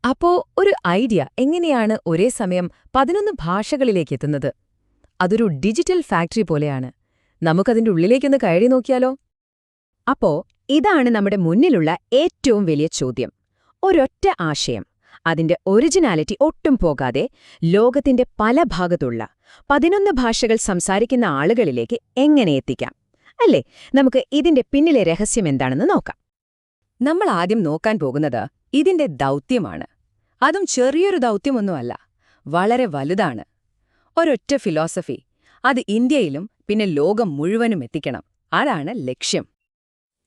അപ്പോ ഒരു ഐഡിയ എങ്ങനെയാണ് ഒരേ സമയം 11 ഭാഷകളിലേക്ക് എത്തുന്നത്? അതൊരു ഡിജിറ്റൽ ഫാക്ടറി പോലെയാണ്. നമുക്കതിന്റെ ഉള്ളിലേക്കൊന്ന് കയറി നോക്കിയാലോ? അപ്പോ ഇതാണ് നമ്മുടെ മുന്നിലുള്ള ഏറ്റവും വലിയ ചോദ്യം. ഒരൊറ്റ ആശയം, അതിന്റെ ഒറിജിനാലിറ്റി ഒട്ടും പോകാതെ ലോകത്തിന്റെ പല ഭാഗത്തുള്ള 11 ഭാഷകൾ സംസാരിക്കുന്ന ആളുകളിലേക്ക് എങ്ങനെ എത്തിക്കാം? അല്ലേ, നമുക്ക് ഇതിന്റെ പിന്നിലെ രഹസ്യം എന്താണെന്ന് നോക്കാം. നമ്മൾ ആദ്യം നോക്കാൻ പോകുന്നത് ഇതിന്റെ ദൗത്യമാണ്. അതും ചെറിയൊരു ദൗത്യമൊന്നുമല്ല, വളരെ വലുതാണ്. ഒരൊറ്റ ഫിലോസഫി, അത് ഇന്ത്യയിലും പിന്നെ ലോകം മുഴുവനും എത്തിക്കണം. അതാണ് ലക്ഷ്യം.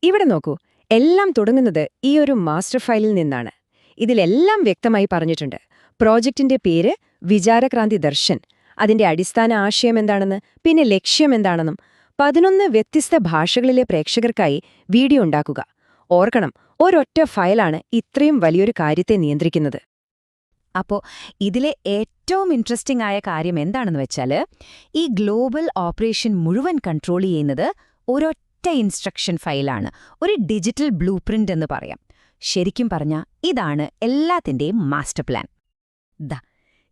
ഇവിടെ നോക്കൂ, എല്ലാം തുടങ്ങുന്നത് ഈ ഒരു മാസ്റ്റർ ഫയലിൽ നിന്നാണ്. ഇതിലെല്ലാം വ്യക്തമായി പറഞ്ഞിട്ടുണ്ട്. പ്രോജക്റ്റിന്റെ പേര് വിചാരക്രാന്തി ദർശൻ, അതിന്റെ അടിസ്ഥാന ആശയം എന്താണെന്ന്, പിന്നെ ലക്ഷ്യം എന്താണെന്നും, 11 വ്യത്യസ്ത ഭാഷകളിലെ പ്രേക്ഷകർക്കായി വീഡിയോ ഉണ്ടാക്കുക. ഓർക്കണം, ഒരൊറ്റ ഫയലാണ് ഇത്രയും വലിയൊരു കാര്യത്തെ നിയന്ത്രിക്കുന്നത്. അപ്പോ ഇതിലെ ഏറ്റവും ഇൻട്രസ്റ്റിംഗ് ആയ കാര്യം എന്താണെന്ന് വെച്ചാൽ, ഈ ഗ്ലോബൽ ഓപ്പറേഷൻ മുഴുവൻ കൺട്രോൾ ചെയ്യുന്നത് ഒരൊറ്റ ഇൻസ്ട്രക്ഷൻ ഫയലാണ്, ഒരു ഡിജിറ്റൽ ബ്ലൂ പ്രിന്റ് എന്ന് പറയാം. ശരിക്കും പറഞ്ഞാൽ ഇതാണ് എല്ലാത്തിന്റെയും മാസ്റ്റർ പ്ലാൻ.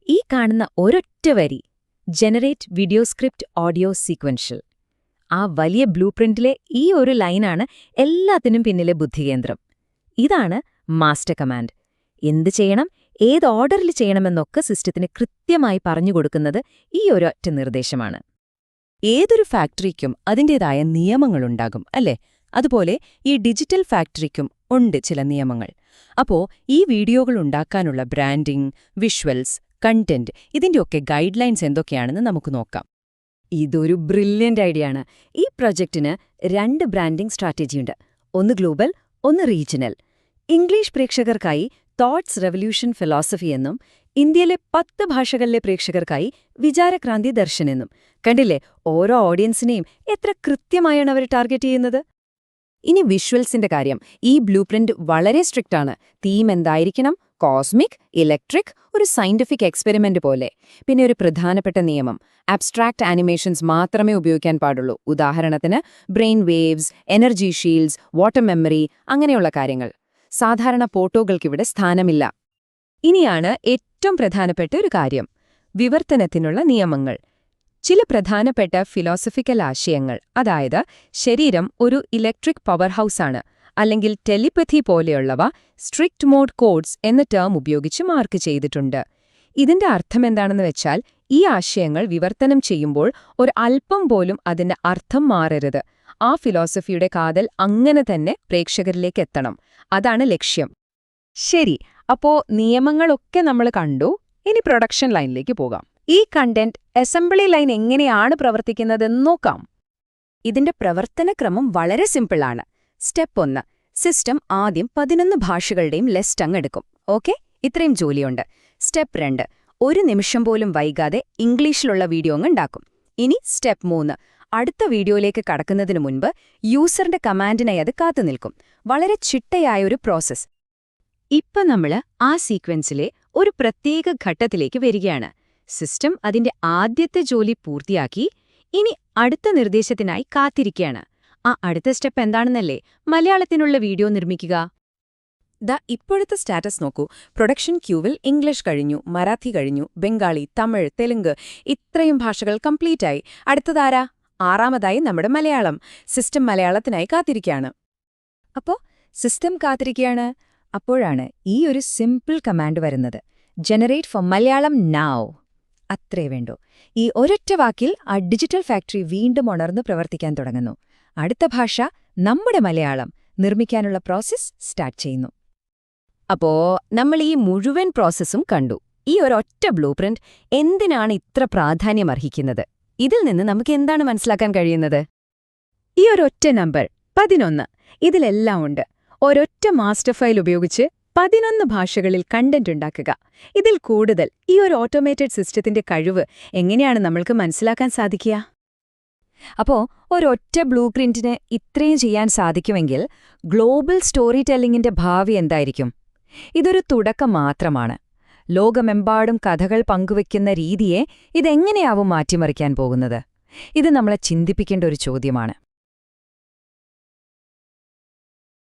ഈ കാണുന്ന ഒരൊറ്റ വരി, generate video script audio sequential, ആ വലിയ ബ്ലൂ പ്രിന്റിലെ ഈ ഒരു ലൈനാണ് എല്ലാത്തിനും പിന്നിലെ ബുദ്ധികേന്ദ്രം. ഇതാണ് മാസ്റ്റർ കമാൻഡ്. എന്ത് ചെയ്യണം, ഏത് ഓർഡറിൽ ചെയ്യണമെന്നൊക്കെ സിസ്റ്റത്തിന് കൃത്യമായി പറഞ്ഞുകൊടുക്കുന്നത് ഈ ഒരൊറ്റ നിർദ്ദേശമാണ്. ഏതൊരു ഫാക്ടറിക്കും അതിൻ്റേതായ നിയമങ്ങളുണ്ടാകും, അല്ലേ? അതുപോലെ ഈ ഡിജിറ്റൽ ഫാക്ടറിക്കും ഉണ്ട് ചില നിയമങ്ങൾ. അപ്പോ ഈ വീഡിയോകൾ ഉണ്ടാക്കാനുള്ള ബ്രാൻഡിംഗ്, വിഷ്വൽസ്, കണ്ടന്റ്, ഇതിന്റെയൊക്കെ ഗൈഡ് ലൈൻസ് എന്തൊക്കെയാണെന്ന് നമുക്ക് നോക്കാം. ഇതൊരു ബ്രില്യന്റ് ഐഡിയയാണ്. ഈ പ്രൊജക്ടിന് 2 ബ്രാൻഡിംഗ് സ്ട്രാറ്റജിയുണ്ട്. ഒന്ന് ഗ്ലോബൽ, ഒന്ന് റീജിയണൽ. ഇംഗ്ലീഷ് പ്രേക്ഷകർക്കായി തോട്ട്സ് റെവല്യൂഷൻ ഫിലോസഫി എന്നും, ഇന്ത്യയിലെ 10 ഭാഷകളിലെ പ്രേക്ഷകർക്കായി വിചാരക്രാന്തി ദർശൻ എന്നും. കണ്ടില്ലേ, ഓരോ ഓഡിയൻസിനെയും എത്ര കൃത്യമായാണ് അവർ ടാർഗറ്റ് ചെയ്യുന്നത്. ഇനി വിഷ്വൽസിന്റെ കാര്യം. ഈ ബ്ലൂ പ്രിന്റ് വളരെ സ്ട്രിക്റ്റ് ആണ്. തീം എന്തായിരിക്കണം? കോസ്മിക്, ഇലക്ട്രിക്, ഒരു സയന്റിഫിക് എക്സ്പെരിമെന്റ് പോലെ. പിന്നെ ഒരു പ്രധാനപ്പെട്ട നിയമം, അബ്സ്ട്രാക്ട് ആനിമേഷൻസ് മാത്രമേ ഉപയോഗിക്കാൻ പാടുള്ളൂ. ഉദാഹരണത്തിന് brain waves, energy Shields, water memory, അങ്ങനെയുള്ള കാര്യങ്ങൾ. സാധാരണ ഫോട്ടോകൾക്കിവിടെ സ്ഥാനമില്ല. ഇനിയാണ് ഏറ്റവും പ്രധാനപ്പെട്ട ഒരു കാര്യം, വിവർത്തനത്തിനുള്ള നിയമങ്ങൾ. ചില പ്രധാനപ്പെട്ട ഫിലോസഫിക്കൽ ആശയങ്ങൾ, അതായത് ശരീരം ഒരു ഇലക്ട്രിക് പവർ ഹൗസാണ്, അല്ലെങ്കിൽ ടെലിപ്പതി പോലെയുള്ളവ സ്ട്രിക്റ്റ് മോഡ് കോഡ്സ് എന്ന ടേം ഉപയോഗിച്ച് മാർക്ക് ചെയ്തിട്ടുണ്ട്. ഇതിന്റെ അർത്ഥമെന്താണെന്ന് വെച്ചാൽ, ഈ ആശയങ്ങൾ വിവർത്തനം ചെയ്യുമ്പോൾ ഒരു അല്പം പോലും അതിന്റെ അർത്ഥം മാറരുത്. ആ ഫിലോസഫിയുടെ കാതൽ അങ്ങനെ തന്നെ പ്രേക്ഷകരിലേക്ക് എത്തണം. അതാണ് ലക്ഷ്യം. ശരി, അപ്പോ നിയമങ്ങളൊക്കെ നമ്മൾ കണ്ടു. ഇനി പ്രൊഡക്ഷൻ ലൈനിലേക്ക് പോകാം. ഈ കണ്ടന്റ് അസംബ്ലി ലൈൻ എങ്ങനെയാണ് പ്രവർത്തിക്കുന്നതെന്ന് നോക്കാം. ഇതിന്റെ പ്രവർത്തനക്രമം വളരെ സിമ്പിളാണ്. സ്റ്റെപ്പ് 1, സിസ്റ്റം ആദ്യം 11 ഭാഷകളുടെയും ലിസ്റ്റ് അങ്ങെടുക്കും. ഓക്കെ, ഇത്രയും ജോലിയുണ്ട്. സ്റ്റെപ്പ് 2, 1 നിമിഷം പോലും വൈകാതെ ഇംഗ്ലീഷിലുള്ള വീഡിയോ ഉണ്ടാക്കും. ഇനി സ്റ്റെപ്പ് 3, അടുത്ത വീഡിയോയിലേക്ക് കടക്കുന്നതിനു മുൻപ് യൂസറിന്റെ കമാൻഡിനായി അത് കാത്തുനിൽക്കും. വളരെ ചിട്ടയായ ഒരു പ്രോസസ്സ്. ഇപ്പൊ നമ്മള് ആ സീക്വൻസിലെ ഒരു പ്രത്യേക ഘട്ടത്തിലേക്ക് വരികയാണ്. സിസ്റ്റം അതിന്റെ ആദ്യത്തെ ജോലി പൂർത്തിയാക്കി ഇനി അടുത്ത നിർദ്ദേശത്തിനായി കാത്തിരിക്കുകയാണ്. ആ അടുത്ത സ്റ്റെപ്പ് എന്താണെന്നല്ലേ? മലയാളത്തിനുള്ള വീഡിയോ നിർമ്മിക്കുക. ഇപ്പോഴത്തെ സ്റ്റാറ്റസ് നോക്കൂ. പ്രൊഡക്ഷൻ ക്യൂവിൽ ഇംഗ്ലീഷ് കഴിഞ്ഞു, മറാത്തി കഴിഞ്ഞു, ബംഗാളി, തമിഴ്, തെലുങ്ക്, ഇത്രയും ഭാഷകൾ കംപ്ലീറ്റായി. അടുത്തതാരാ? 6ാമതായി നമ്മുടെ മലയാളം. സിസ്റ്റം മലയാളത്തിനായി കാത്തിരിക്കുകയാണ്. അപ്പോ സിസ്റ്റം കാത്തിരിക്കുകയാണ്. അപ്പോഴാണ് ഈ ഒരു സിമ്പിൾ കമാൻഡ് വരുന്നത്, ജനറേറ്റ് ഫോർ മലയാളം നൗ. അത്രേ വേണ്ടൂ. ഈ ഒരൊറ്റ വാക്കിൽ ആ ഡിജിറ്റൽ ഫാക്ടറി വീണ്ടും ഉണർന്നു പ്രവർത്തിക്കാൻ തുടങ്ങുന്നു. അടുത്ത ഭാഷ, നമ്മുടെ മലയാളം, നിർമ്മിക്കാനുള്ള പ്രോസസ്സ് സ്റ്റാർട്ട് ചെയ്യുന്നു. അപ്പോ നമ്മൾ ഈ മുഴുവൻ പ്രോസസ്സും കണ്ടു. ഈ ഒരൊറ്റ ബ്ലൂ പ്രിന്റ് എന്തിനാണ് ഇത്ര പ്രാധാന്യമർഹിക്കുന്നത്? ഇതിൽ നിന്ന് നമുക്ക് എന്താണ് മനസ്സിലാക്കാൻ കഴിയുന്നത്? ഈ ഒരൊറ്റ നമ്പർ 11, ഇതിലെല്ലാം ഉണ്ട്. ഒരൊറ്റ മാസ്റ്റർ ഫയൽ ഉപയോഗിച്ച് 11 ഭാഷകളിൽ കണ്ടന്റ് ഉണ്ടാക്കുക. ഇതിൽ കൂടുതൽ ഈ ഒരു ഓട്ടോമേറ്റഡ് സിസ്റ്റത്തിന്റെ കഴിവ് എങ്ങനെയാണ് നമ്മൾക്ക് മനസ്സിലാക്കാൻ സാധിക്കുക? അപ്പോ ഒരൊറ്റ ബ്ലൂ പ്രിന്റിന് ഇത്രയും ചെയ്യാൻ സാധിക്കുമെങ്കിൽ ഗ്ലോബൽ സ്റ്റോറി ടെല്ലിംഗിന്റെ ഭാവി എന്തായിരിക്കും? ഇതൊരു തുടക്കം മാത്രമാണ്. ലോകമെമ്പാടും കഥകൾ പങ്കുവയ്ക്കുന്ന രീതിയെ ഇതെങ്ങനെയാവും മാറ്റിമറിക്കാൻ പോകുന്നത്? ഇത് നമ്മളെ ചിന്തിപ്പിക്കേണ്ട ഒരു ചോദ്യമാണ്.